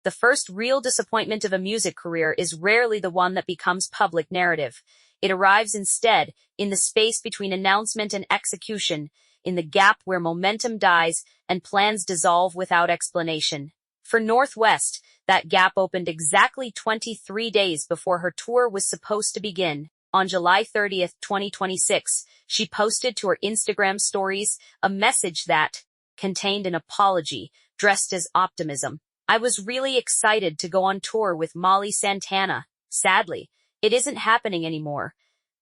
The first real disappointment of a music career is rarely the one that becomes public narrative. It arrives instead in the space between announcement and execution, in the gap where momentum dies and plans dissolve without explanation. For North West, that gap opened exactly 23 days before her tour was supposed to begin. On July 30th, 2026, she posted to her Instagram stories a message that contained an apology dressed as optimism. "I was really excited to go on tour with Molly Santana. Sadly, it isn't happening anymore.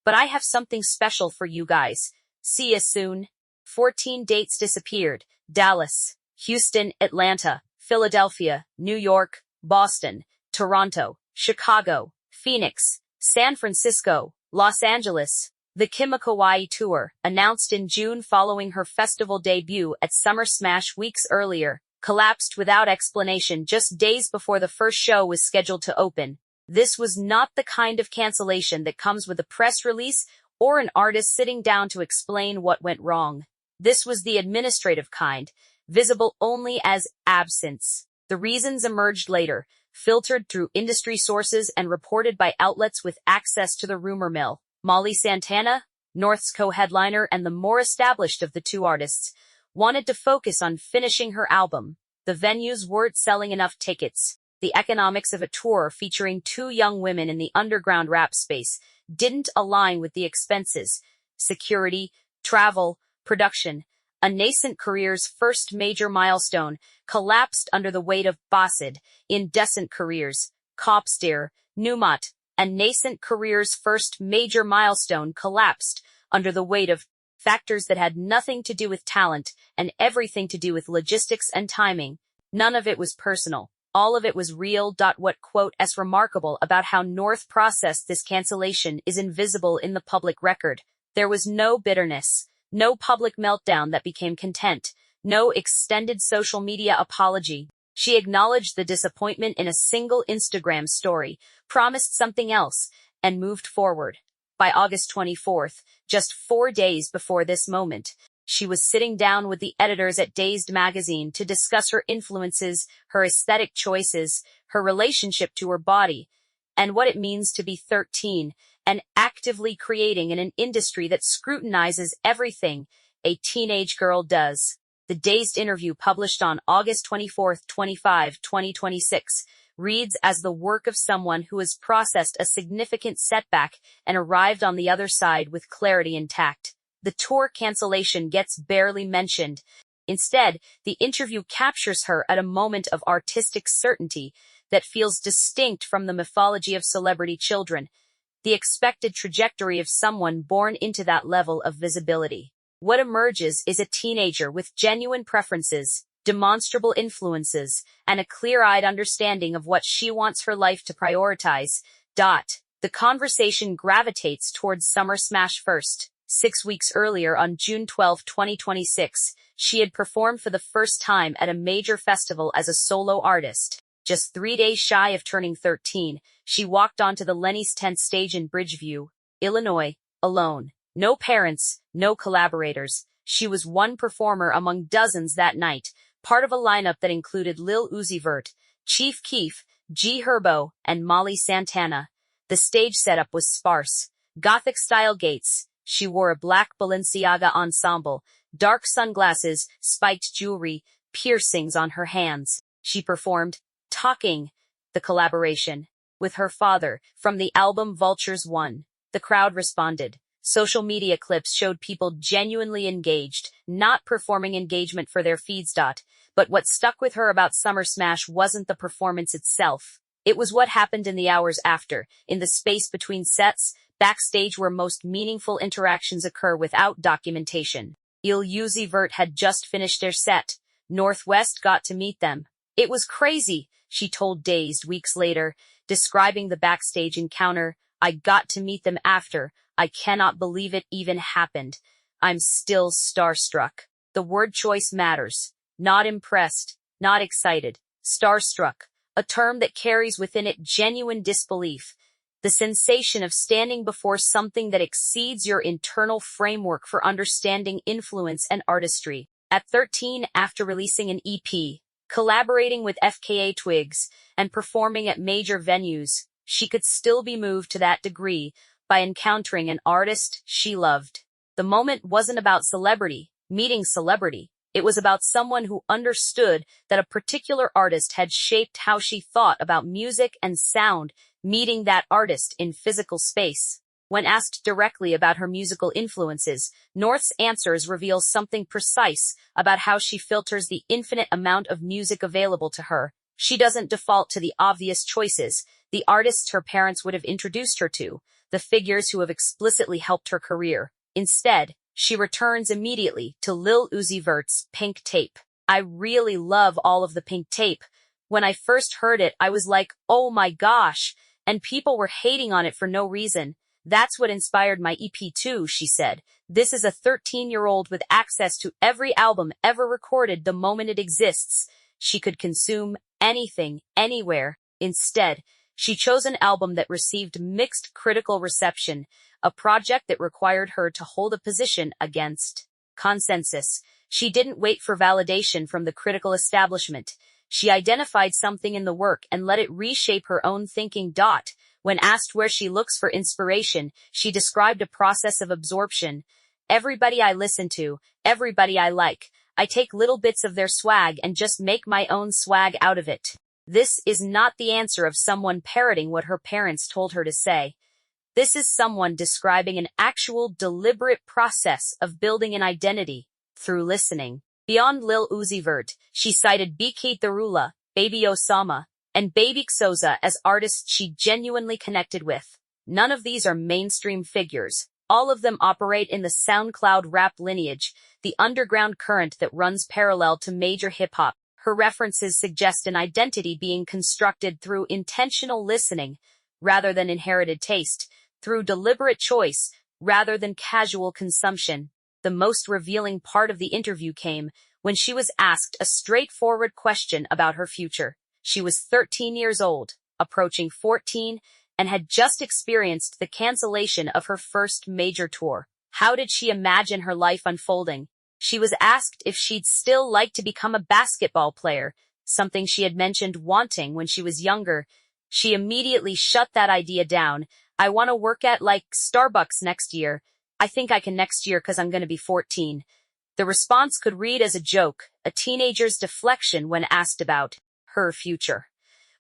But I have something special for you guys. See ya soon." 14 dates disappeared: Dallas, Houston, Atlanta, Philadelphia, New York, Boston, Toronto, Chicago, Phoenix, San Francisco, Los Angeles. The Kimokawaii Tour, announced in June following her festival debut at Summer Smash weeks earlier, collapsed without explanation just days before the first show was scheduled to open. This was not the kind of cancellation that comes with a press release or an artist sitting down to explain what went wrong. This was the administrative kind, visible only as absence. The reasons emerged later, filtered through industry sources and reported by outlets with access to the rumor mill. Molly Santana, North's co-headliner and the more established of the two artists, wanted to focus on finishing her album. The venues weren't selling enough tickets. The economics of a tour featuring two young women in the underground rap space didn't align with the expenses. Security, travel, production. A nascent career's first major milestone collapsed under the weight of Basid, Indecent Careers, Copsteer, Newmont. A nascent career's first major milestone collapsed under the weight of factors that had nothing to do with talent and everything to do with logistics and timing. None of it was personal. All of it was real. What quote as remarkable about how North processed this cancellation is invisible in the public record. There was no bitterness, no public meltdown that became content, no extended social media apology. She acknowledged the disappointment in a single Instagram story, promised something else, and moved forward. By August 24th, just 4 days before this moment, she was sitting down with the editors at Dazed magazine to discuss her influences, her aesthetic choices, her relationship to her body, and what it means to be 13 and actively creating in an industry that scrutinizes everything a teenage girl does. The Dazed interview, published on August 24, 2026, reads as the work of someone who has processed a significant setback and arrived on the other side with clarity intact. The tour cancellation gets barely mentioned. Instead, the interview captures her at a moment of artistic certainty that feels distinct from the mythology of celebrity children, the expected trajectory of someone born into that level of visibility. What emerges is a teenager with genuine preferences, demonstrable influences, and a clear-eyed understanding of what she wants her life to prioritize. The conversation gravitates towards Summer Smash first. 6 weeks earlier, on June 12, 2026, she had performed for the first time at a major festival as a solo artist. Just 3 days shy of turning 13, she walked onto the Lenny's tent stage in Bridgeview, Illinois, alone. No parents, no collaborators. She was one performer among dozens that night, part of a lineup that included Lil Uzi Vert, Chief Keef, G Herbo, and Molly Santana. The stage setup was sparse. Gothic-style gates. She wore a black Balenciaga ensemble, dark sunglasses, spiked jewelry, piercings on her hands. She performed Talking, the collaboration, with her father, from the album Vultures 1. The crowd responded. Social media clips showed people genuinely engaged, not performing engagement for their feeds. But what stuck with her about Summer Smash wasn't the performance itself. It was what happened in the hours after, in the space between sets, backstage where most meaningful interactions occur without documentation. Lil Uzi Vert had just finished their set. North West got to meet them. "It was crazy," she told Dazed weeks later, describing the backstage encounter. "I got to meet them after. I cannot believe it even happened. I'm still starstruck." The word choice matters. Not impressed, not excited. Starstruck, a term that carries within it genuine disbelief. The sensation of standing before something that exceeds your internal framework for understanding influence and artistry. At 13, after releasing an EP, collaborating with FKA Twigs, and performing at major venues, she could still be moved to that degree by encountering an artist she loved. The moment wasn't about meeting celebrity. It was about someone who understood that a particular artist had shaped how she thought about music and sound, meeting that artist in physical space. When asked directly about her musical influences, North's answers reveal something precise about how she filters the infinite amount of music available to her. She doesn't default to the obvious choices, the artists her parents would have introduced her to, the figures who have explicitly helped her career. Instead, she returns immediately to Lil Uzi Vert's Pink Tape. I really love all of the Pink Tape. When I first heard it, I was like, oh my gosh, and people were hating on it for no reason. That's what inspired my EP too, she said. This is a 13-year-old with access to every album ever recorded the moment it exists. She could consume anything, anywhere. Instead, she chose an album that received mixed critical reception, a project that required her to hold a position against consensus. She didn't wait for validation from the critical establishment. She identified something in the work and let it reshape her own thinking. When asked where she looks for inspiration, she described a process of absorption. Everybody I listen to, everybody I like, I take little bits of their swag and just make my own swag out of it. This is not the answer of someone parroting what her parents told her to say. This is someone describing an actual deliberate process of building an identity through listening. Beyond Lil Uzi Vert, she cited BK Thirula, Baby Osama, and Baby Xoza as artists she genuinely connected with. None of these are mainstream figures. All of them operate in the SoundCloud rap lineage, the underground current that runs parallel to major hip-hop. Her references suggest an identity being constructed through intentional listening, rather than inherited taste, through deliberate choice, rather than casual consumption. The most revealing part of the interview came when she was asked a straightforward question about her future. She was 13 years old, approaching 14, and had just experienced the cancellation of her first major tour. How did she imagine her life unfolding? She was asked if she'd still like to become a basketball player, something she had mentioned wanting when she was younger. She immediately shut that idea down. I want to work at, Starbucks next year. I think I can next year because I'm going to be 14. The response could read as a joke, a teenager's deflection when asked about her future.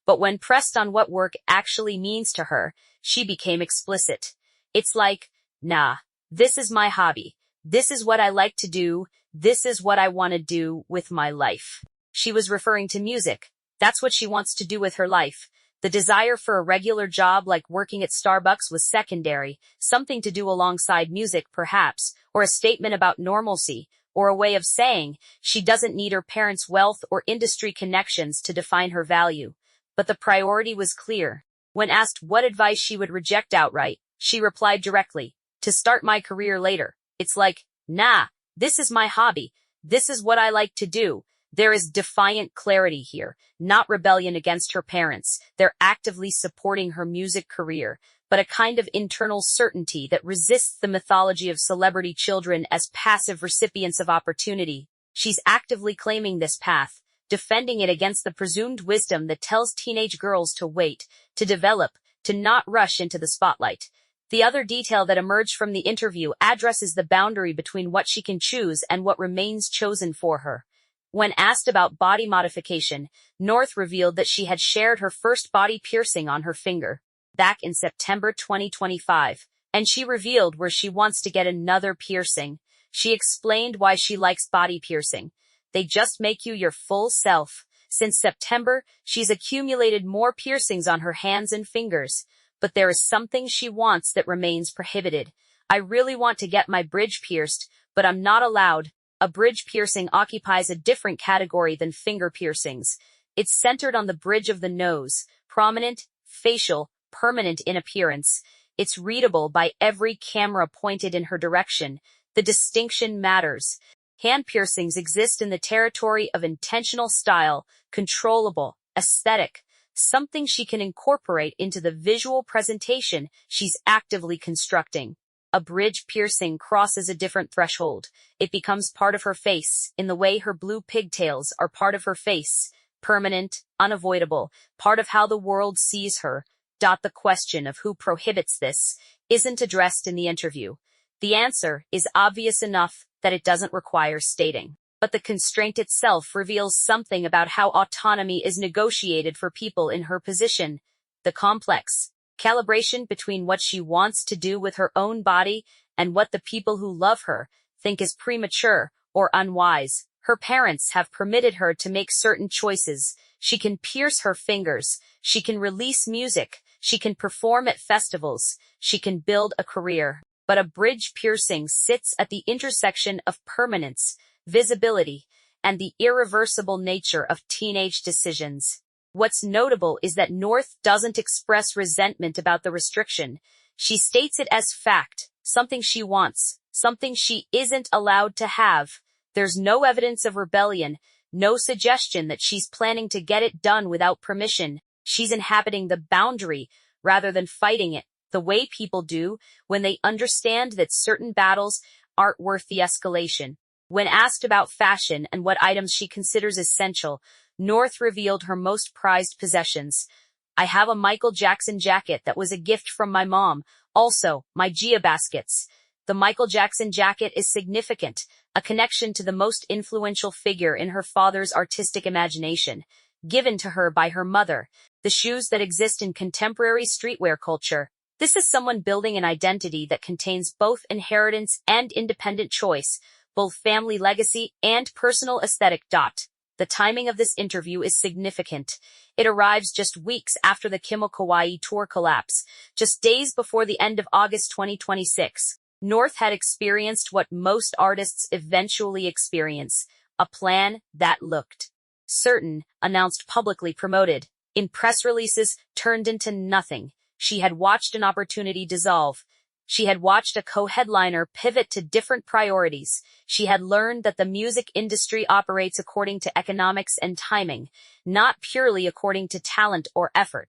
But when pressed on what work actually means to her, she became explicit. It's like, nah, this is my hobby. This is what I like to do. This is what I want to do with my life. She was referring to music. That's what she wants to do with her life. The desire for a regular job like working at Starbucks was secondary, something to do alongside music perhaps, or a statement about normalcy, or a way of saying she doesn't need her parents' wealth or industry connections to define her value. But the priority was clear. When asked what advice she would reject outright, she replied directly, to start my career later. It's like, nah, this is my hobby. This is what I like to do. There is defiant clarity here, not rebellion against her parents. They're actively supporting her music career, but a kind of internal certainty that resists the mythology of celebrity children as passive recipients of opportunity. She's actively claiming this path, defending it against the presumed wisdom that tells teenage girls to wait, to develop, to not rush into the spotlight. The other detail that emerged from the interview addresses the boundary between what she can choose and what remains chosen for her. When asked about body modification, North revealed that she had shared her first body piercing on her finger back in September 2025, and she revealed where she wants to get another piercing. She explained why she likes body piercing. They just make you your full self. Since September, she's accumulated more piercings on her hands and fingers, but there is something she wants that remains prohibited. I really want to get my bridge pierced, but I'm not allowed. A bridge piercing occupies a different category than finger piercings. It's centered on the bridge of the nose, prominent, facial, permanent in appearance. It's readable by every camera pointed in her direction. The distinction matters. Hand piercings exist in the territory of intentional style, controllable, aesthetic, something she can incorporate into the visual presentation she's actively constructing. A bridge piercing crosses a different threshold. It becomes part of her face, in the way her blue pigtails are part of her face. permanent, unavoidable, part of how the world sees her. The question of who prohibits this isn't addressed in the interview. The answer is obvious enough that it doesn't require stating. But the constraint itself reveals something about how autonomy is negotiated for people in her position. The complex calibration between what she wants to do with her own body and what the people who love her think is premature or unwise. Her parents have permitted her to make certain choices. She can pierce her fingers. She can release music. She can perform at festivals. She can build a career. But a bridge piercing sits at the intersection of permanence, visibility, and the irreversible nature of teenage decisions. What's notable is that North doesn't express resentment about the restriction. She states it as fact, something she wants, something she isn't allowed to have. There's no evidence of rebellion, no suggestion that she's planning to get it done without permission. She's inhabiting the boundary rather than fighting it, the way people do when they understand that certain battles aren't worth the escalation. When asked about fashion and what items she considers essential, North revealed her most prized possessions. I have a Michael Jackson jacket that was a gift from my mom. Also, my Gia baskets. The Michael Jackson jacket is significant, a connection to the most influential figure in her father's artistic imagination, given to her by her mother. The shoes that exist in contemporary streetwear culture. This is someone building an identity that contains both inheritance and independent choice, both family legacy and personal aesthetic. The timing of this interview is significant. It arrives just weeks after the Kimokawaii Tour collapse, just days before the end of August 2026. North had experienced what most artists eventually experience, a plan that looked certain, announced, publicly promoted, in press releases, turned into nothing. She had watched an opportunity dissolve. She had watched a co-headliner pivot to different priorities. She had learned that the music industry operates according to economics and timing, not purely according to talent or effort.